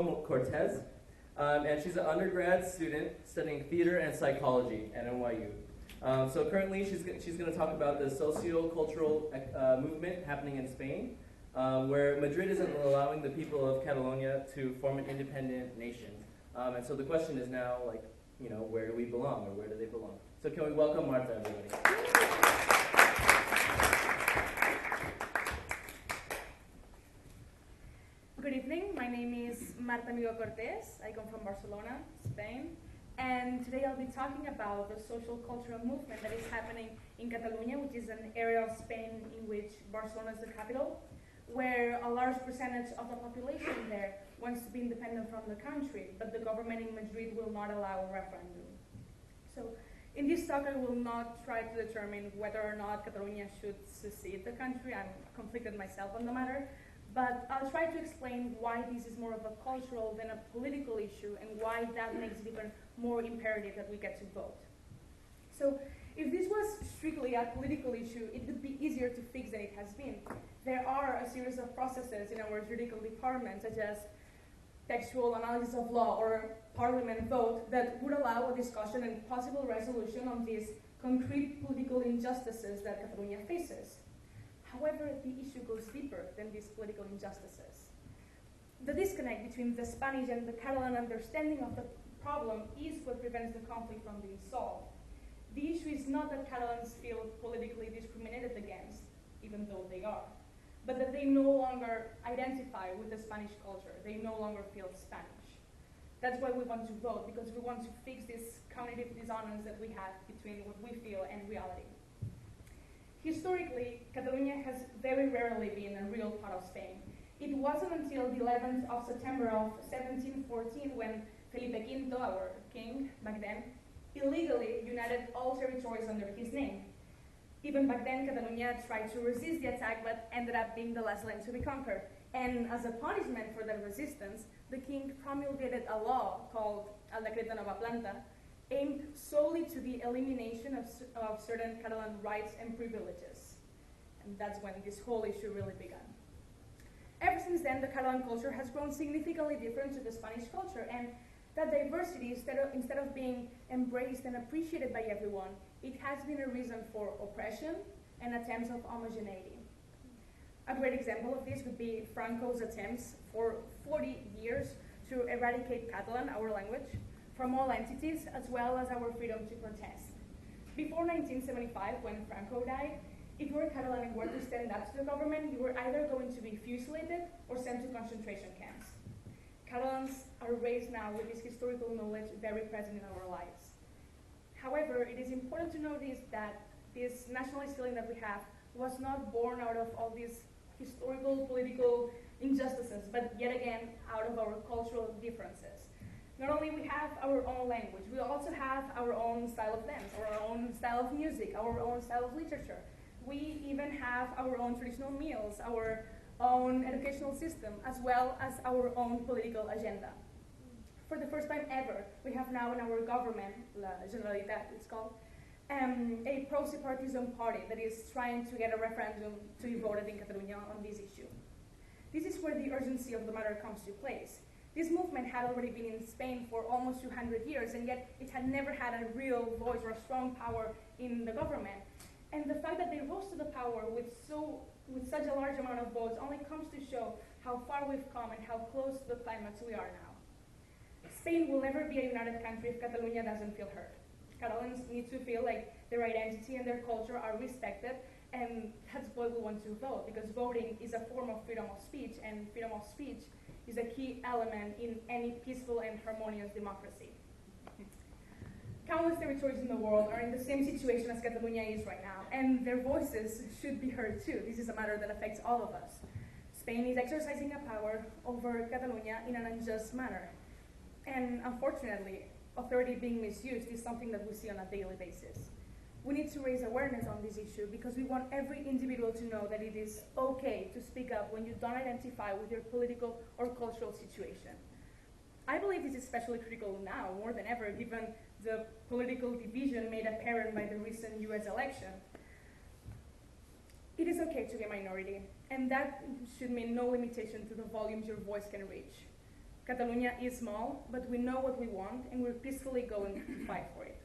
Cortes, and she's an undergrad student studying theater and psychology at NYU. So currently she's going to talk about the socio-cultural movement happening in Spain, where Madrid isn't allowing the people of Catalonia to form an independent nation. And so the question is now, like, you know, where do we belong, or where do they belong? So can we welcome Marta, everybody? Good evening, my name is Marta Migo Cortes. I come from Barcelona, Spain. And today I'll be talking about the social cultural movement that is happening in Catalonia, which is an area of Spain in which Barcelona is the capital, where a large percentage of the population there wants to be independent from the country, but the government in Madrid will not allow a referendum. So in this talk I will not try to determine whether or not Catalonia should secede the country. I'm conflicted myself on the matter. But I'll try to explain why this is more of a cultural than a political issue, and why that makes it even more imperative that we get to vote. So if this was strictly a political issue, it would be easier to fix than it has been. There are a series of processes in our judicial department, such as textual analysis of law or parliament vote, that would allow a discussion and possible resolution on these concrete political injustices that Catalonia faces. However, the issue goes deeper than these political injustices. The disconnect between the Spanish and the Catalan understanding of the problem is what prevents the conflict from being solved. The issue is not that Catalans feel politically discriminated against, even though they are, but that they no longer identify with the Spanish culture. They no longer feel Spanish. That's why we want to vote, because we want to fix this cognitive dissonance that we have between what we feel and reality. Historically, Catalonia has very rarely been a real part of Spain. It wasn't until the 11th of September of 1714 when Felipe V, our king back then, illegally united all territories under his name. Even back then, Catalonia tried to resist the attack, but ended up being the last land to be conquered. And as a punishment for that resistance, the king promulgated a law called El Decreto Nova Planta, aimed solely to the elimination of certain Catalan rights and privileges. And that's when this whole issue really began. Ever since then, the Catalan culture has grown significantly different to the Spanish culture, and that diversity, instead of being embraced and appreciated by everyone, it has been a reason for oppression and attempts of homogeneity. A great example of this would be Franco's attempts for 40 years to eradicate Catalan, our language, from all entities, as well as our freedom to protest. Before 1975, when Franco died, if you were Catalan and were to stand up to the government, you were either going to be fusilated or sent to concentration camps. Catalans are raised now with this historical knowledge very present in our lives. However, it is important to notice that this nationalist feeling that we have was not born out of all these historical, political injustices, but yet again, out of our cultural differences. Not only we have our own language, we also have our own style of dance, our own style of music, our own style of literature. We even have our own traditional meals, our own educational system, as well as our own political agenda. For the first time ever, we have now in our government, La Generalitat it's called, a pro-separatism party that is trying to get a referendum to be voted in Catalonia on this issue. This is where the urgency of the matter comes to place. This movement had already been in Spain for almost 200 years, and yet it had never had a real voice or a strong power in the government. And the fact that they rose to the power with such a large amount of votes only comes to show how far we've come and how close to the climax we are now. Spain will never be a united country if Catalonia doesn't feel heard. Catalans need to feel like their identity and their culture are respected, and that's why we want to vote, because voting is a form of freedom of speech, and freedom of speech is a key element in any peaceful and harmonious democracy. Countless territories in the world are in the same situation as Catalonia is right now, and their voices should be heard too. This is a matter that affects all of us. Spain is exercising a power over Catalonia in an unjust manner. And unfortunately, authority being misused is something that we see on a daily basis. We need to raise awareness on this issue because we want every individual to know that it is okay to speak up when you don't identify with your political or cultural situation. I believe this is especially critical now, more than ever, given the political division made apparent by the recent US election. It is okay to be a minority, and that should mean no limitation to the volumes your voice can reach. Catalonia is small, but we know what we want, and we're peacefully going to fight for it.